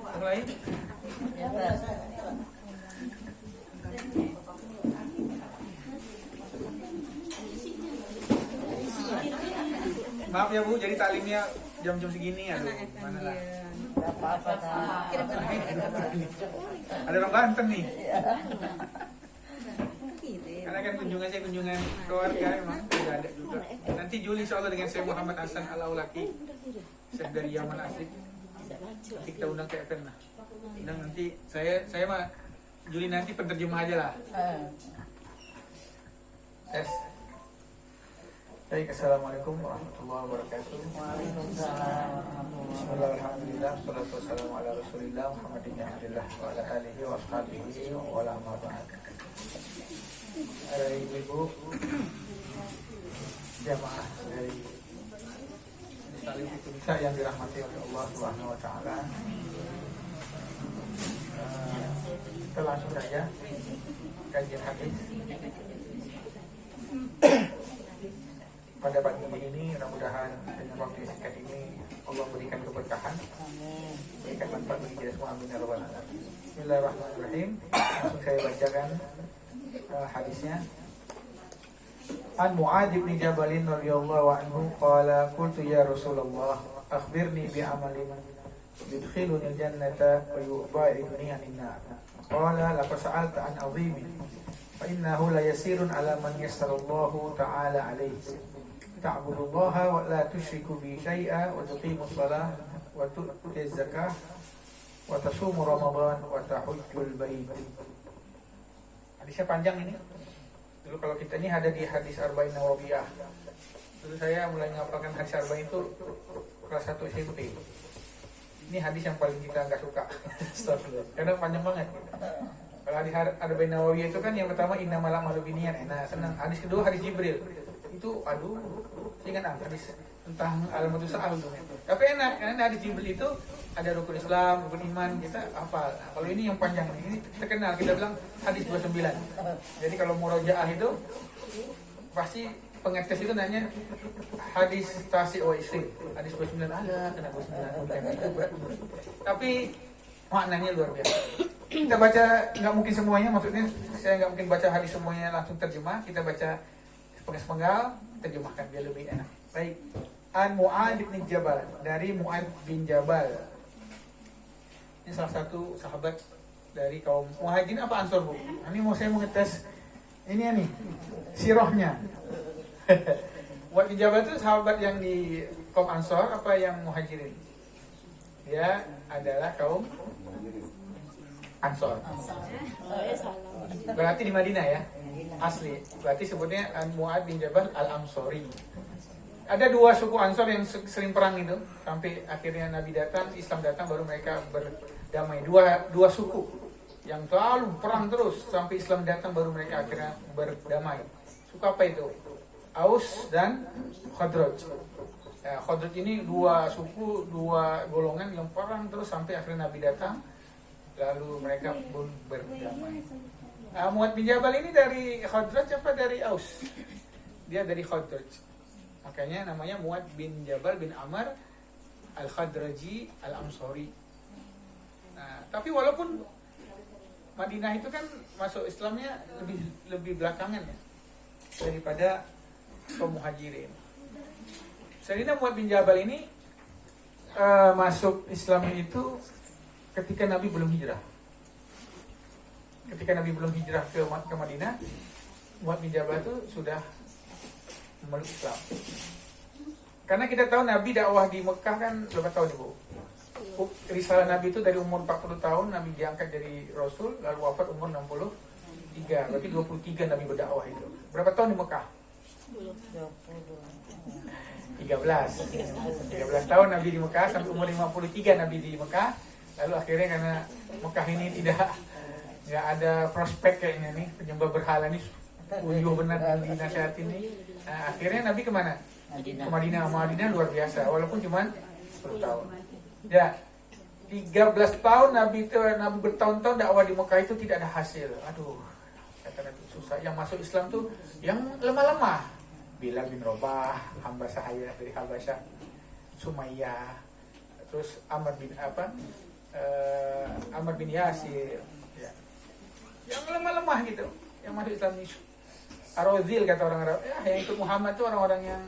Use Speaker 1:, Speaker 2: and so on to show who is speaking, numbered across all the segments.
Speaker 1: Mulai. Maaf ya Bu, jadi taklimnya jam-jam segini ya. Mana lah.
Speaker 2: Apa-apa.
Speaker 1: Ada orang Banten nih. Karena kan kunjungan keluarga emang tidak ada juga. Nanti Juli insyaallah dengan Syekh Muhammad Hasan Al-Aulaki, Syekh dari Yaman asli. Nanti kita undang ke event lah. Undang nanti saya mah Juli nanti penerjemah aja lah. Yes. Baik, assalamualaikum warahmatullahi wabarakatuh.
Speaker 2: Waalaikumsalam.
Speaker 1: Bismillahirrahmanirrahim. Wassalatu wassalamu ala Rasulillah Muhammadin Abdillah wa ala alihi wa ashabihi wa ala ma ba'd. Ibu jamaah dari Salim Indonesia yang dirahmati oleh Allah Subhanahu wa taala. Kita langsung saja kajian hadis. Pada pagi ini mudah-mudahan dengan waktu yang singkat ini Allah berikan keberkahan, berikan manfaat bagi kita semua, amin ya rabbal alamin. Bismillahirrahmanirrahim. Langsung saya bacakan hadisnya. An Mu'adz bin Jabal radhiyallahu anhu qala qultu ya Rasulullah akhbirni bi amalin yudkhiluni al-jannata wa yubaiduni 'anil nar. Qala laqad sa'alta an 'azimin fa innahu la yasirun 'ala man yassarallahu ta'ala 'alayhi. Ta'budullaha wa la tusyriku bi syai'a wa tuqimus shalah wa tu'tuz zakah wa tasumu ramadan wa tahujjul bait. Hadisnya panjang ini. Dulu kalau kita ini ada di hadis Arba'in Nawawiyah. Dulu saya mulai ngapalkan hadis Arba'in itu kelas 1 SMP. Ini hadis yang paling kita nggak suka. Karena panjang banget. Kalau hadis Arba'in Nawawiyah itu kan yang pertama innamal a'malu binniyat. Nah, senang. Hadis kedua hadis Jibril. Itu saya kan hadis tentang alamatus sa'al tuh. Tapi enak karena hadis Jibril itu ada rukun Islam, rukun iman, kita hafal. Kalau ini yang panjang ini terkenal, kita bilang hadis 29. Jadi kalau murojaah itu pasti pengetes itu nanya hadis tasi wa isri. Hadis 29 ada, kena 29. Tapi maknanya luar biasa. Kita baca nggak mungkin semuanya, maksudnya saya nggak mungkin baca hadis semuanya langsung terjemah. Kita baca sepenggal terjemahkan biar lebih enak. Baik. An Mu'adz bin Jabal, dari Mu'adz bin Jabal. Ini salah satu sahabat dari kaum Muhajirin apa Ansor, Bu? Ini saya mau ngetes ini nih sirahnya. Mu'adz bin Jabal itu sahabat yang di kaum Ansor apa yang Muhajirin? Dia adalah kaum Ansor. Berarti di Madinah ya? Asli. Berarti sebutnya Mu'adz bin Jabal Al-Ansori. Ada dua suku Ansor yang sering perang itu, sampai akhirnya Nabi datang, Islam datang, baru mereka berdamai. Dua suku yang selalu perang terus sampai Islam datang, baru mereka akhirnya berdamai. Suku apa itu? Aus dan Khazraj. Ya, Khazraj ini dua suku, dua golongan yang perang terus sampai akhirnya Nabi datang, lalu mereka pun berdamai. Mu'adz bin Jabal ini dari Khazraj apa dari Aus? Dia dari Khazraj. Makanya namanya Mu'adz bin Jabal bin Amr Al-Khadraji Al-Ansori. Nah, tapi walaupun Madinah itu kan masuk Islamnya lebih belakangan ya daripada kaum Muhajirin. Sayyidina Mu'adz bin Jabal ini masuk Islamnya itu ketika Nabi belum hijrah. Ketika Nabi belum hijrah ke Madinah, Mu'adz bin Jabal itu sudah memeluk Islam. Karena kita tahu Nabi dakwah di Mekah kan berapa tahun Ibu? Risalah Nabi itu dari umur 40 tahun Nabi diangkat jadi Rasul, lalu wafat umur 63. Berarti 23 Nabi berdakwah itu. Berapa tahun di Mekah? 13 tahun Nabi di Mekah, sampai umur 53 Nabi di Mekah. Lalu akhirnya karena Mekah ini tidak ada prospek kayaknya nih, penyembah berhala nih uyuh benar dinasihatin nih. Nah, akhirnya Nabi kemana? Ke Madinah. Madinah luar biasa, walaupun cuma 10 tahun. Ya, 13 tahun Nabi bertahun-tahun dakwah di Mekah itu tidak ada hasil. Aduh, kata Nabi susah. Yang masuk Islam tuh yang lemah-lemah. Bilal bin Rabah, hamba sahaya dari Habasyah, Sumayyah, terus Amr bin Amr bin Yasir, ya. Yang lemah-lemah gitu, yang masuk Islam ini. Arozil kata orang Arab, ya, yang ikut Muhammad itu orang-orang yang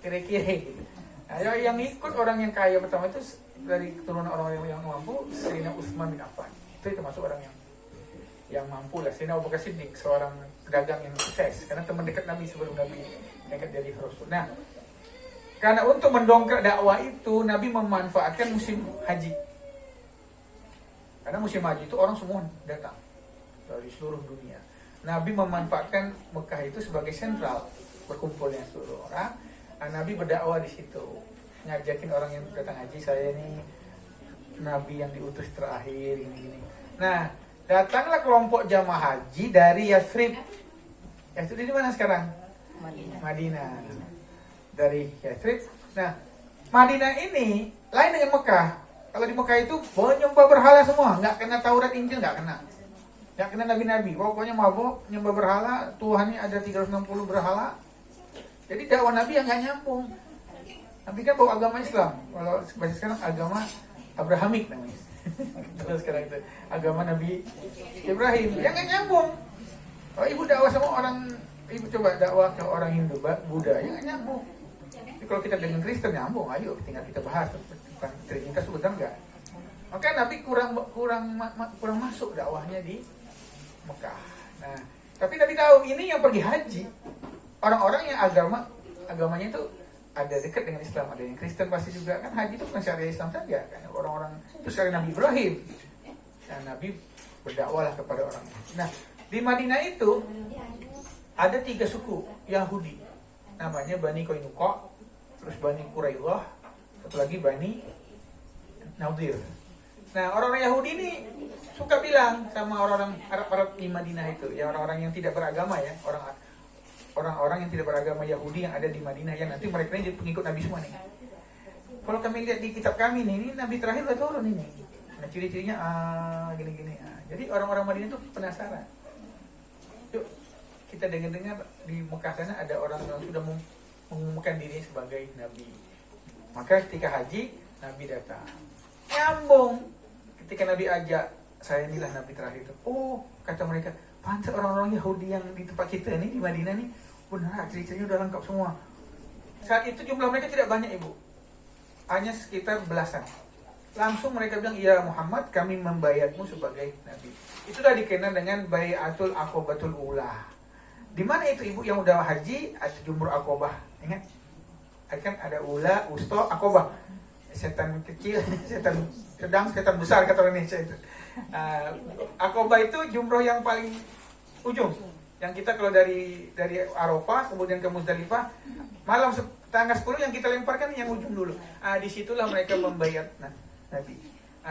Speaker 1: kere-kere gitu. Nah, yang ikut orang yang kaya pertama itu dari keturunan orang yang mampu, Sayyidina Utsman bin Affan. Itu termasuk orang yang mampu lah. Sayyidina Abu Bakar Siddiq, seorang pedagang yang sukses karena teman dekat Nabi sebelum Nabi dekat dari Rasul. Nah, karena untuk mendongkrak dakwah itu Nabi memanfaatkan musim haji. Karena musim haji itu orang semua datang dari seluruh dunia. Nabi memanfaatkan Mekah itu sebagai sentral berkumpulnya seluruh orang. Nah, Nabi berdakwah di situ, ngajakin orang yang datang haji, saya ini Nabi yang diutus terakhir ini. Nah, datanglah kelompok jamaah haji dari Yathrib. Yathrib di mana sekarang? Madinah. Dari Yathrib. Nah, Madinah ini lain dengan Mekah. Kalau di Mekah itu menyembah berhala semua, nggak kena Taurat Injil, nggak kena nabi-nabi. Pokoknya mabuk, nyembah berhala, Tuhannya ada 360 berhala. Jadi dakwah Nabi yang nggak nyambung. Nabi kan bawa agama Islam. Kalau bahasa sekarang agama Abrahamik namanya. Kalau sekarang itu agama Nabi Ibrahim yang nggak nyambung. Kalau ibu dakwah sama orang, ibu coba dakwah ke orang Hindu, Buddha, yang nggak nyambung. Jadi kalau kita dengan Kristen nyambung, ayo tinggal kita bahas tentang Trinitas sebentar nggak. Maka Nabi kurang masuk dakwahnya di Mekah. Nah, tapi Nabi tahu ini yang pergi haji orang-orang yang agamanya itu ada dekat dengan Islam, ada yang Kristen pasti juga kan. Haji itu bukan syariat Islam saja kan, orang-orang itu syariat Nabi Ibrahim. Dan Nabi berdakwahlah kepada orang. Nah, di Madinah itu ada 3 suku Yahudi, namanya Bani Qainuqa, terus Bani Quraidah, satu lagi Bani Nadir. Nah, orang-orang Yahudi ini suka bilang sama orang-orang Arab di Madinah itu, ya orang-orang yang tidak beragama ya, orang-orang yang tidak beragama Yahudi yang ada di Madinah, yang nanti mereka ini pengikut Nabi semua nih. Kalau kami lihat di kitab kami nih, ini Nabi terakhir udah turun ini. Nah, ciri-cirinya gini-gini. Jadi orang-orang Madinah itu penasaran. Yuk, kita dengar-dengar di Mekah sana ada orang yang sudah mengumumkan diri sebagai Nabi. Maka ketika haji, Nabi datang. Nyambung. Ketika Nabi ajak, saya inilah Nabi terakhir itu. Oh, kata mereka, pantas orang-orang Yahudi yang di tempat kita nih, di Madinah nih, benar, ciri-cirinya udah lengkap semua. Saat itu jumlah mereka tidak banyak, Ibu. Hanya sekitar belasan. Langsung mereka bilang, ya Muhammad, kami membayatmu sebagai Nabi. Itulah dikenal dengan Bai'atul Aqobatul Ula. Di mana itu, Ibu, yang udah haji, ada Jumrah Aqobah. Ingat? Kan ada Ula, Usto, Aqobah. Setan kecil, setan sedang, setan besar kata orang Indonesia itu. Aqobah itu jumroh yang paling ujung. Yang kita kalau dari Arafah kemudian ke Muzdalifah, malam tanggal 10 yang kita lemparkan yang ujung dulu. Disitulah mereka membayat Nabi.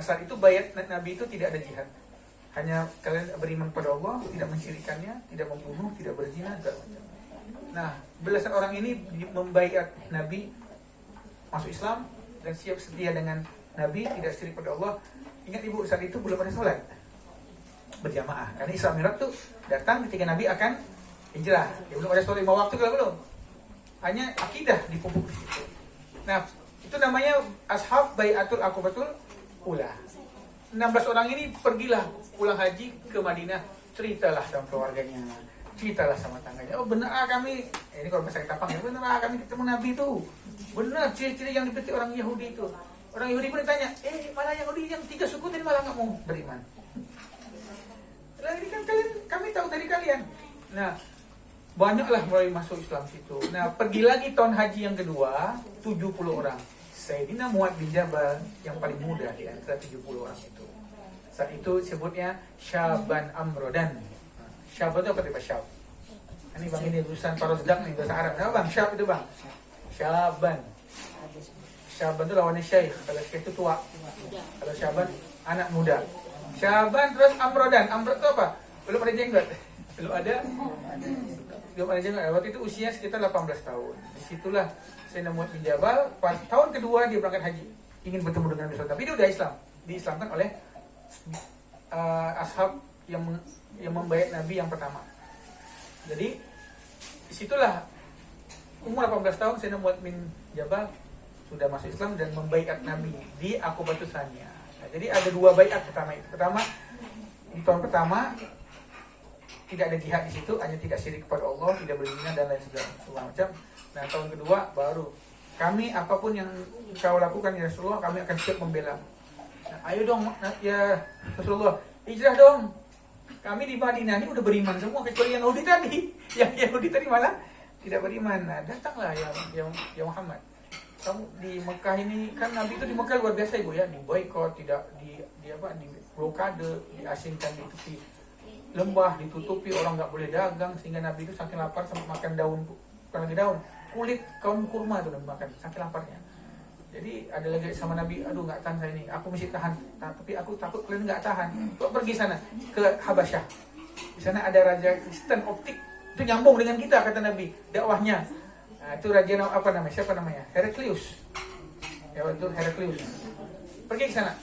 Speaker 1: Saat itu bayat Nabi itu tidak ada jihad. Hanya kalian beriman pada Allah, tidak mensyirikannya, tidak membunuh, tidak berzina, segala macam. Nah, belasan orang ini membayat Nabi masuk Islam dan siap setia dengan Nabi, tidak syirik pada Allah. Ingat Ibu, saat itu belum ada sholat berjamaah. Karena Isra Mi'raj tuh datang ketika Nabi akan hijrah. Ya, belum ada sholat 5 waktu kalau belum. Hanya akidah dipupuk di situ. Nah, itu namanya Ashab Bai'atul Aqobatul Ula. 16 orang ini pergilah pulang haji ke Madinah, ceritalah sama keluarganya, ceritalah sama tangganya. Oh benar kami, ini kalau bahasa Ketapang ya, benar kami ketemu Nabi itu. Benar ciri-ciri yang dipetik orang Yahudi itu. Orang Yahudi pun ditanya, mana Yahudi yang 3 suku tadi malah nggak mau beriman. Lah ini kan kami tahu dari kalian. Nah, banyaklah mulai masuk Islam situ. Nah, pergi lagi tahun haji yang kedua, 70 orang. Sayyidina Mu'adz bin Jabal yang paling muda di antara 70 orang itu. Saat itu sebutnya Syaban Amrodan. Syab itu apa tiba Syab? Ini bang, ini lulusan Parosdak nih bahasa Arab. Apa bang? Syab itu bang. Syaban. Syaban itu lawannya Syekh. Kalau Syekh itu tua. Kalau Syaban anak muda. Syaban terus Amrodan. Amrod itu apa? Belum ada jenggot. Belum ada jenggot. Waktu itu usia sekitar 18 tahun. Disitulah Sayyidina Mu'adz bin Jabal pas tahun kedua dia berangkat haji, ingin bertemu dengan Nabi SAW. Tapi dia udah Islam, diislamkan oleh ashab yang membayat Nabi yang pertama. Jadi disitulah umur 18 tahun Sayyidina Mu'adz bin Jabal sudah masuk Islam dan membayat Nabi di Aqobatus Tsaniyah. Nah, jadi ada 2 baiat pertama itu. Pertama, di tahun pertama tidak ada jihad di situ, hanya tidak syirik kepada Allah, tidak berzina dan lain segala macam. Nah, tahun kedua baru kami apapun yang kau lakukan ya Rasulullah, kami akan siap membela. Nah, ayo dong ya Rasulullah, hijrah dong. Kami di Madinah ini udah beriman semua kecuali yang Yahudi tadi. Yang Yahudi tadi malah tidak beriman. Nah, datanglah ya Muhammad. Kamu di Mekah ini kan Nabi itu di Mekah luar biasa Ibu ya, di boykot, tidak di blokade, diasingkan di tepi lembah, ditutupi, orang nggak boleh dagang sehingga Nabi itu saking lapar sampai makan daun, bukan lagi daun, kulit kaum kurma itu Nabi makan saking laparnya. Jadi ada lagi sama Nabi, aduh nggak tahan saya ini, aku mesti tahan, tapi aku takut kalian nggak tahan. Kok pergi sana ke Habasyah, di sana ada raja Kristen optik, itu nyambung dengan kita kata Nabi, dakwahnya. Nah, itu raja apa namanya? Siapa namanya? Heraklius. Ya itu Heraklius. Pergi ke sana.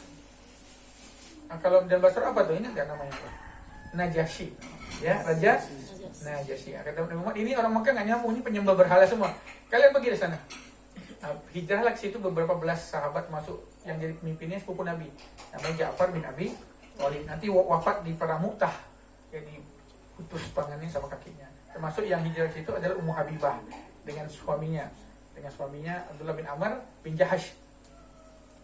Speaker 1: Nah, kalau dalam bahasa apa tuh? Ini nggak namanya? Najasyi. Ya, raja Najasyi. Kata Nabi Muhammad, ini orang Mekah nggak nyambung, ini penyembah berhala semua. Kalian pergi ke sana. Nah, hijrahlah ke situ beberapa belas sahabat masuk yang jadi pemimpinnya sepupu Nabi. Namanya Ja'far bin Abi Thalib. Nanti wafat di perang Mu'tah. Jadi putus tangannya sama kakinya. Termasuk yang hijrah ke situ adalah Ummu Habibah dengan suaminya Abdullah bin Amr bin Jahash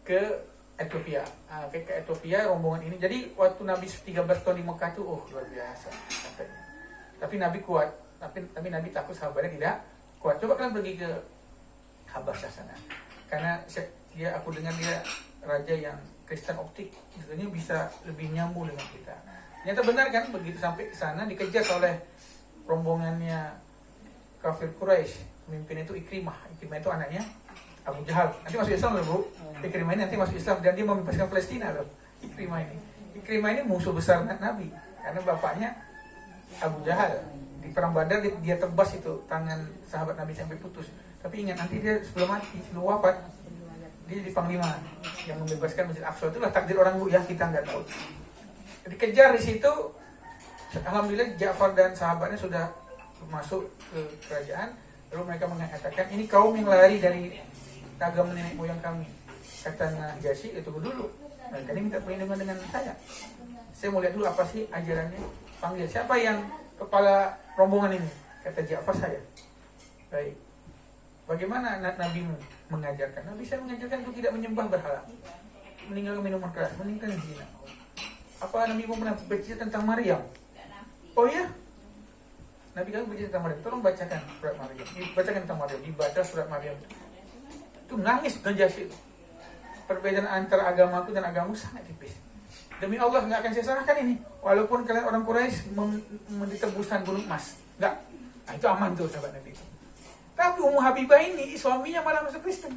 Speaker 1: ke Ethiopia. Ke Ethiopia rombongan ini. Jadi waktu Nabi 13 tahun di Mekah itu luar biasa katanya. Tapi Nabi kuat. Tapi Nabi takut sahabatnya tidak kuat. Coba kalian pergi ke Habasyah sana. Karena aku dengar dia raja yang Kristen optik, istilahnya bisa lebih nyambung dengan kita. Ternyata benar kan, begitu sampai ke sana dikejar oleh rombongannya kafir Quraisy. Pemimpin itu Ikrimah. Ikrimah itu anaknya Abu Jahal. Nanti masuk Islam loh Bu. Ikrimah ini nanti masuk Islam dan dia membebaskan Palestina loh. Ikrimah ini musuh besar Nabi karena bapaknya Abu Jahal. Di perang Badar dia tebas itu tangan sahabat Nabi sampai putus. Tapi ingat nanti dia sebelum mati, sebelum wafat, dia di panglima yang membebaskan Masjid Aqsa. Itulah takdir orang Bu ya, kita nggak tahu. Dikejar di situ. Alhamdulillah Ja'far dan sahabatnya sudah masuk ke kerajaan. Lalu mereka mengatakan, ini kaum yang lari dari agama nenek moyang kami. Kata Najasyi, tunggu dulu. Mereka ini minta perlindungan dengan saya. Saya mau lihat dulu apa sih ajarannya. Panggil, siapa yang kepala rombongan ini? Kata Ja'far, saya. Baik. Bagaimana Nabimu mengajarkan? Nabi saya mengajarkan untuk tidak menyembah berhala, meninggalkan minuman keras, meninggalkan zina. Apa Nabi pernah bercerita tentang Maryam? Oh ya, Nabi kami bercerita tentang Maryam. Tolong bacakan surat Maryam. Bacakan tentang Maryam. Dibaca surat Maryam. Itu nangis Najasyi. Perbedaan antara agamaku dan agamamu sangat tipis. Demi Allah nggak akan saya salahkan ini. Walaupun kalian orang Quraisy ditebusan gunung emas, nggak. Nah, itu aman tuh sahabat Nabi. Tapi Ummu Habibah ini suaminya malah masuk Kristen.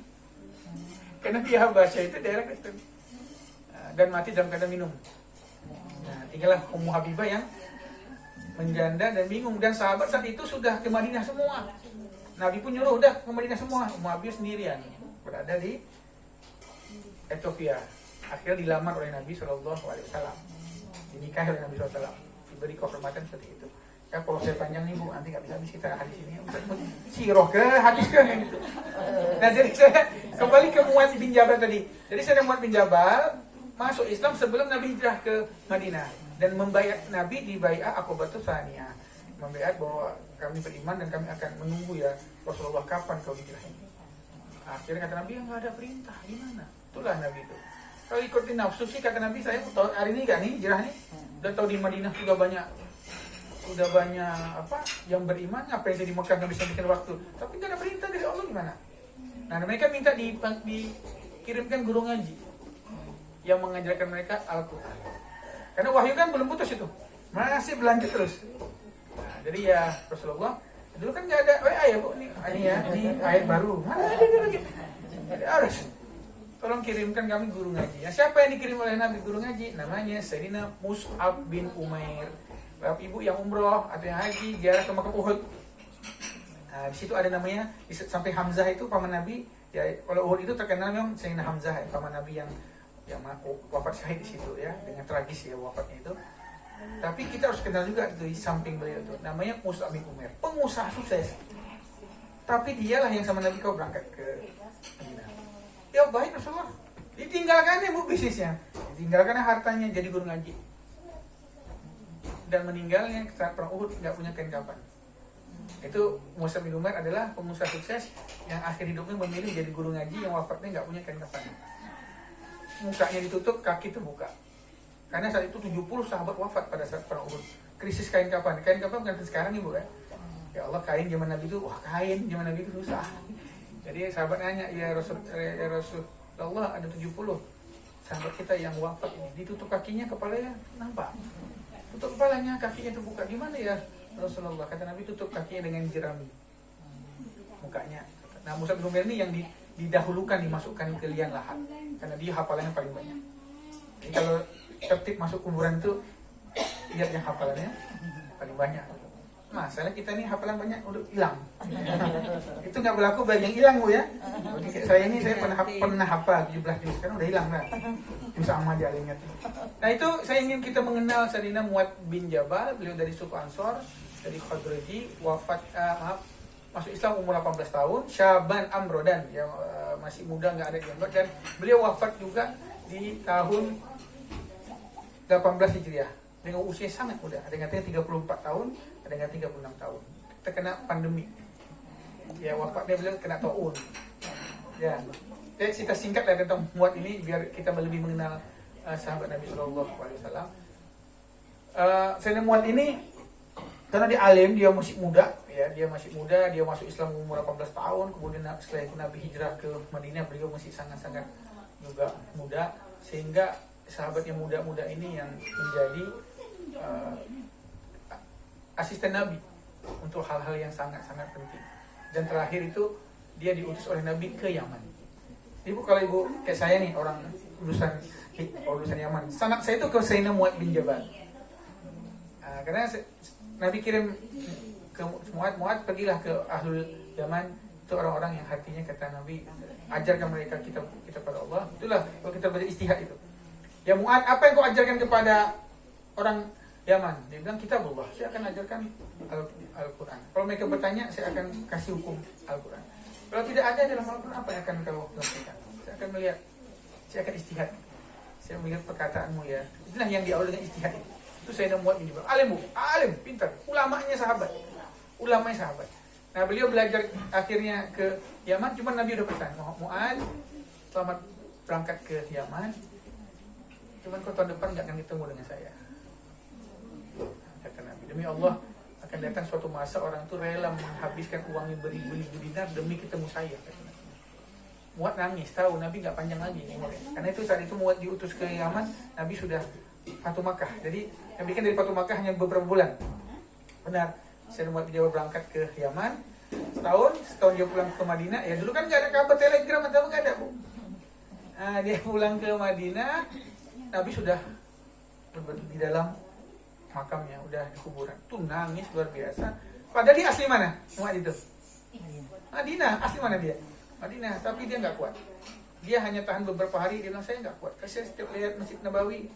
Speaker 1: Karena dia Habasyah itu daerah Kristen. Dan mati dalam keadaan minum. Nah, tinggallah Ummu Habibah yang menjanda dan bingung. Dan sahabat saat itu sudah ke Madinah semua. Nabi pun nyuruh udah ke Madinah semua. Ummu Habibah sendirian berada di Ethiopia. Akhirnya dilamar oleh Nabi SAW. Dinikahi oleh Nabi SAW. Diberi kehormatan seperti itu. Ya kalau saya panjang nih Bu, nanti nggak bisa habis kita hadis ini. Siroh ke hadis ke gitu. Nah jadi saya kembali ke Mu'adz bin Jabal tadi. Jadi saya Mu'adz bin Jabal masuk Islam sebelum Nabi hijrah ke Madinah dan membaiat Nabi di bai'ah Aqabatus Tsaniyah. Membaiat bahwa kami beriman dan kami akan menunggu ya Rasulullah kapan kau hijrah ini. Akhirnya kata Nabi, nggak ada perintah, gimana? Itulah Nabi itu. Kalau ikutin nafsu sih kata Nabi, saya tahu hari ini gak nih hijrah nih. Dan tahu di Madinah juga banyak apa yang beriman, apa yang di Mekah nggak bisa bikin waktu, tapi nggak ada perintah dari Allah gimana? Nah mereka minta dikirimkan guru ngaji yang mengajarkan mereka Al-Quran, karena wahyu kan belum putus itu, masih berlanjut terus. Nah, jadi ya Rasulullah dulu kan nggak ada ya Bu, ini ayat baru, mana ada lagi? Jadi harus tolong kirimkan kami guru ngaji. Nah, siapa yang dikirim oleh Nabi guru ngaji? Namanya Sayyidina Mus'ab bin Umair. Bapak ibu yang umroh atau yang haji ziarah ke Makkah Uhud. Nah, di situ ada namanya sampai Hamzah itu paman Nabi. Ya, kalau Uhud itu terkenal memang Sayyidina Hamzah ya, paman Nabi yang wafat syahid di situ ya, dengan tragis ya wafatnya itu. Tapi kita harus kenal juga di samping beliau itu. Namanya Mus'ab bin Umair, pengusaha sukses. Tapi dialah yang sama Nabi kau berangkat ke Madinah. Ya baik Rasulullah. Ditinggalkannya Bu bisnisnya. Ditinggalkan hartanya jadi guru ngaji. Dan meninggalnya saat perang Uhud nggak punya kain kafan. Itu Mus'ab bin Umair adalah pengusaha sukses yang akhir hidupnya memilih jadi guru ngaji yang wafatnya nggak punya kain kafan. Mukanya ditutup, kaki terbuka. Karena saat itu 70 sahabat wafat pada saat perang Uhud. Krisis kain kafan. Kain kafan bukan sekarang ibu kan? Ya Allah, kain zaman Nabi itu, wah kain zaman Nabi itu susah. Jadi sahabat nanya, ya Rasulullah, ada 70 sahabat kita yang wafat ini. Ditutup kakinya, kepalanya nampak. Tutup kepalanya, kakinya terbuka. Gimana ya Rasulullah? Kata Nabi, tutup kakinya dengan jerami mukanya. Nah, Mus'ab bin Umair ini yang didahulukan dimasukkan ke liang lahat karena dia hafalannya paling banyak. Jadi kalau tertib masuk kuburan itu lihat yang hafalannya paling banyak. Masalah kita nih hafalan banyak udah hilang. Itu nggak berlaku bagi yang hilang Bu ya. Jadi saya ini pernah hafal 17 juz, sekarang udah hilang kan. Juz sama aja ingat. Nah itu saya ingin kita mengenal Sayyidina Mu'adz bin Jabal. Beliau dari suku Ansor, dari Khazraji, masuk Islam umur 18 tahun. Syaban Amrodan, yang masih muda nggak ada jenggot, dan beliau wafat juga di tahun 18 Hijriah dengan usia sangat muda. Ada yang katanya 34 tahun, ada yang katanya 36 tahun. Terkena pandemi. Ya wafatnya beliau kena taun. Ya. Kita singkat lah tentang Mu'adz ini biar kita lebih mengenal sahabat Nabi Sallallahu Alaihi Wasallam. Sayyidina Mu'adz ini karena dia alim, dia masih muda, ya dia masih muda, dia masuk Islam umur 18 tahun, kemudian setelah itu Nabi hijrah ke Madinah, beliau masih sangat-sangat juga muda, sehingga sahabat yang muda-muda ini yang menjadi asisten Nabi untuk hal-hal yang sangat-sangat penting. Dan terakhir itu dia diutus oleh Nabi ke Yaman. Ibu, kalau ibu kayak saya nih orang lulusan Yaman, sanad saya itu ke Sayyidina Mu'adz bin Jabal. Karena Nabi kirim ke Mu'adz, pergilah ke ahlul Yaman, itu orang-orang yang hatinya kata Nabi, ajarkan mereka kitab pada Allah. Itulah kalau kita baca istihad itu. Ya Mu'adz, apa yang kau ajarkan kepada orang Yaman? Dia bilang kitabullah, saya akan ajarkan Al-Quran. Kalau mereka bertanya, saya akan kasih hukum Al-Quran. Kalau tidak ada dalam Al-Quran, apa yang akan kau lakukan? Saya akan melihat, saya akan istihad. Saya melihat perkataanmu ya. Itulah yang diawali dengan istihad itu. Itu Sayyidina Mu'adz bin Jabal. Alim, pintar. Ulamanya sahabat. Nah beliau belajar akhirnya ke Yaman, cuma Nabi udah pesan, Mu'adz, selamat berangkat ke Yaman. Cuman kau tahun depan gak akan ketemu dengan saya. Kata Nabi, demi Allah akan datang suatu masa orang itu rela menghabiskan uangnya beribu-ribu dinar demi ketemu saya. Mu'adz nangis, tahu Nabi gak panjang lagi umurnya. Karena itu saat itu Mu'adz diutus ke Yaman, Nabi sudah Fatu Makkah. Jadi Nabi kan dari Fatu Makkah hanya beberapa bulan. Benar, Sayyidina Mu'adz bin Jabal berangkat ke Yaman setahun dia pulang ke Madinah. Ya dulu kan gak ada kabar telegram atau gak ada Bu. Nah, dia pulang ke Madinah, Nabi sudah di dalam makamnya, udah di kuburan. Tuh nangis luar biasa. Padahal dia asli mana? Mu'adz itu Madinah. Asli mana dia? Madinah. Tapi dia nggak kuat. Dia hanya tahan beberapa hari. Dia bilang saya nggak kuat. Karena saya setiap lihat Masjid Nabawi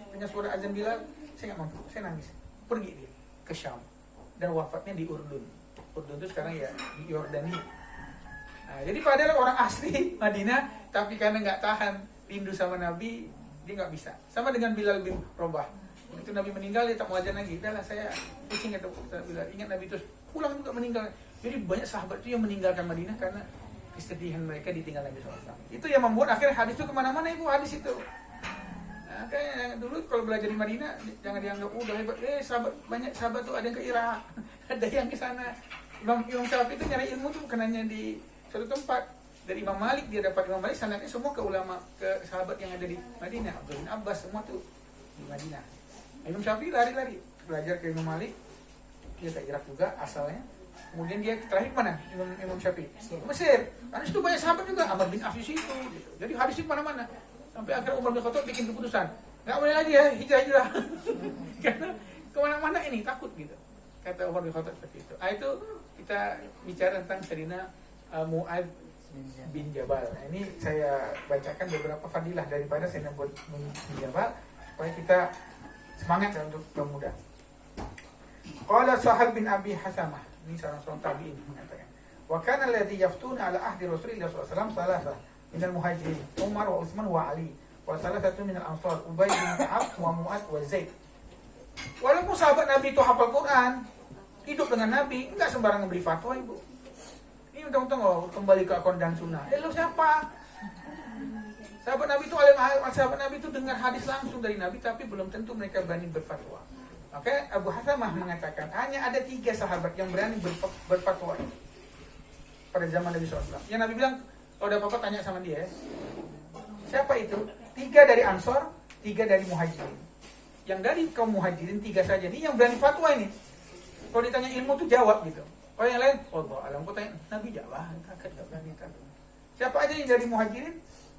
Speaker 1: punya suara azan Bilal, saya nggak mampu. Saya nangis. Pergi dia ke Syam dan wafatnya di Urdun. Urdun itu sekarang ya di Yordania. Nah, jadi padahal orang asli Madinah, tapi karena nggak tahan rindu sama Nabi, dia nggak bisa. Sama dengan Bilal bin Rabah. Begitu Nabi meninggal, dia tak mau ajan lagi. Udahlah, saya pusing kata Bilal. Ingat Nabi terus pulang juga meninggal. Jadi banyak sahabat itu yang meninggalkan Madinah karena kesedihan mereka ditinggal Nabi SAW. Itu yang membuat akhirnya hadis itu kemana-mana ibu, hadis itu. Nah, kayak dulu kalau belajar di Madinah jangan dianggap udah hebat. Banyak sahabat tuh ada yang ke Irak, ada yang ke sana. Imam Syafi'i itu nyari ilmu tuh bukan hanya di suatu tempat. Dari Imam Malik dia dapat Imam Malik, sanadnya semua ke ulama, ke sahabat yang ada di Madinah. Abdul bin Abbas semua tuh di Madinah. Imam Syafi'i lari-lari belajar ke Imam Malik, dia ke Irak juga asalnya. Kemudian dia terakhir mana? Imam Syafi'i Mesir. Karena itu banyak sahabat juga, Amr bin Auf itu gitu. Jadi hadis itu mana-mana. Sampai akhirnya Umar bin Khattab bikin keputusan, nggak boleh lagi ya hijrah. Karena kemana-mana ini takut gitu. Kata Umar bin Khattab seperti itu. Itu kita bicara tentang Sayyidina Mu'adz bin Jabal. Nah, ini saya bacakan beberapa fadilah daripada Sayyidina Mu'adz bin Jabal supaya kita semangat untuk pemuda. Qala Sahal bin Abi Hasamah, ini seorang tabi'in mengatakan, wa kana alladhi yaftuna ala ahdi Rasulillah sallallahu alaihi wasallam salasa minal muhajirin, Umar wa Utsman wa Ali wa salah satu minal ansar Ubay bin Ka'ab wa Mu'ad wa Zaid. Walaupun sahabat Nabi itu hafal Quran, hidup dengan Nabi, enggak sembarangan beri fatwa, Ibu. Ini untung-untung kembali ke akon dan sunnah. Lo siapa? Sahabat Nabi itu sahabat Nabi itu dengar hadis langsung dari Nabi, tapi belum tentu mereka berani berfatwa. Maka Abu Hasamah mengatakan hanya ada 3 sahabat yang berani berfatwa pada zaman Nabi SAW. Yang Nabi bilang, kalau ada apa-apa tanya sama dia. Siapa itu? 3 dari Ansor, 3 dari Muhajirin. Yang dari kaum Muhajirin 3 saja. Ini yang berani fatwa ini. Kalau ditanya ilmu tuh jawab gitu. Kalau yang lain, Allah alam, kau tanya Nabi jawab. Siapa aja yang dari Muhajirin?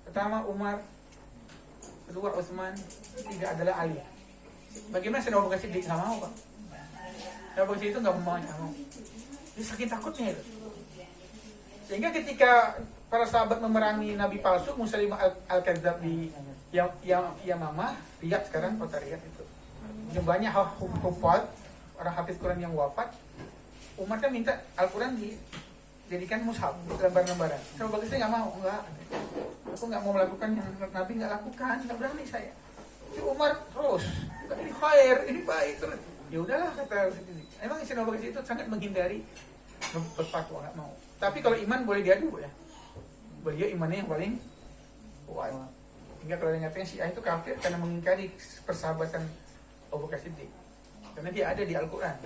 Speaker 1: Pertama Umar, kedua Utsman, 3 adalah Ali. Bagaimana Sayyidina Abu Bakar Siddiq? Nggak mau, Pak. Sayyidina Abu Bakar Siddiq itu nggak mau. Dia saking takutnya itu. Sehingga ketika para sahabat memerangi Nabi palsu, Musailimah al-Kadzdzab di Yamamah, Riyadh sekarang, kota Riyadh itu. Yang banyak hufaz, orang hafiz Quran yang wafat. Umar kan minta Al-Quran dijadikan mushaf, lembar-lembaran. Sayyidina Abu Bakar Siddiq nggak mau, enggak. Aku nggak mau melakukan yang Nabi nggak lakukan, nggak berani saya. Si Umar terus, ini khair, ini baik terus. Ya udahlah kata Siddiq. Emang Sayyidina Abu Bakar Siddiq itu sangat menghindari berfatwa, nggak mau. Tapi kalau iman boleh diadu ya. Beliau imannya yang paling kuat. Hingga kalau nyatanya Syiah itu kafir karena mengingkari persahabatan Abu Bakar Siddiq. Karena dia ada di Al-Quran.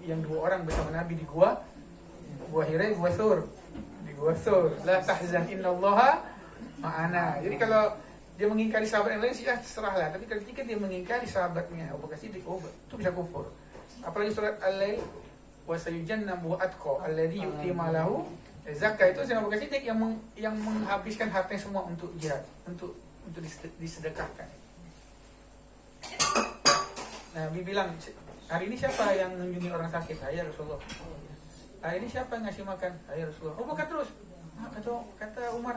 Speaker 1: Yang 2 orang bersama Nabi di gua Hira, gua Sur. Di gua Sur. La tahzan innallaha ma'ana. Jadi kalau dia mengingkari sahabat yang lain Syiah terserahlah. Tapi ketika dia mengingkari sahabatnya Abu Bakar Siddiq, itu bisa kufur. Apalagi surat Al-Lail wa sayujannabu atqa alladhi yu'ti malahu zakah, itu Sayyidina Abu Bakar Siddiq yang menghabiskan hartanya semua untuk jihad, untuk disedekahkan. Nabi bilang, hari ini siapa yang mengunjungi orang sakit? Ya Rasulullah. Hari ini siapa yang ngasih makan? Ya Rasulullah. Oh, bukan terus. Kata Umar,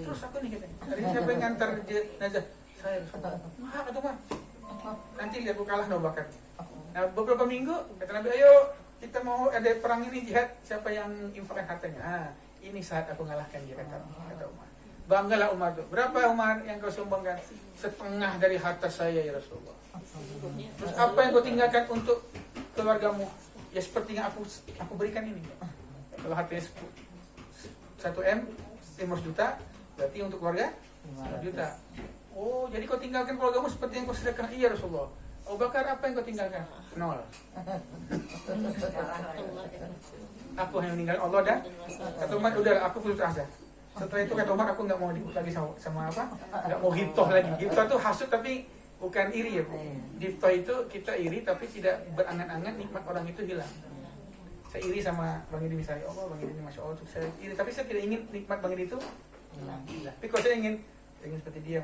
Speaker 1: terus aku nih katanya. Hari ini siapa yang ngantar jenazah? Saya Rasulullah. Kata Umar. Nanti lihat aku kalah Abu Bakar. Nah, beberapa minggu kata Nabi, ayo kita mau ada perang ini jihad, siapa yang infakkan hartanya? Ini saat aku ngalahkan dia, kata Umar. Banggalah Umar tuh. Berapa Umar yang kau sumbangkan? Setengah dari harta saya ya Rasulullah. Terus apa yang kau tinggalkan untuk keluargamu? Ya seperti yang aku berikan ini. Kalau hartanya 1M, 500 juta, berarti untuk keluarga 1 juta. Oh, jadi kau tinggalkan keluargamu seperti yang kau sedekahkan? Iya Rasulullah. Abu Bakar, apa yang kau tinggalkan? 0. Aku hanya meninggalkan Allah dan kata Umar, udah aku putus asa. Setelah itu kata Umar, aku nggak mau diikut lagi sama apa? Nggak mau ghibtoh lagi. Ghibtoh itu hasut tapi bukan iri ya. Ghibtoh itu kita iri tapi tidak berangan-angan, nikmat orang itu hilang. Saya iri sama Bang Edi misalnya, oh Bang Edi Masya Allah, saya iri, tapi saya tidak ingin nikmat Bang Edi itu hilang. Tapi kalau saya ingin seperti dia,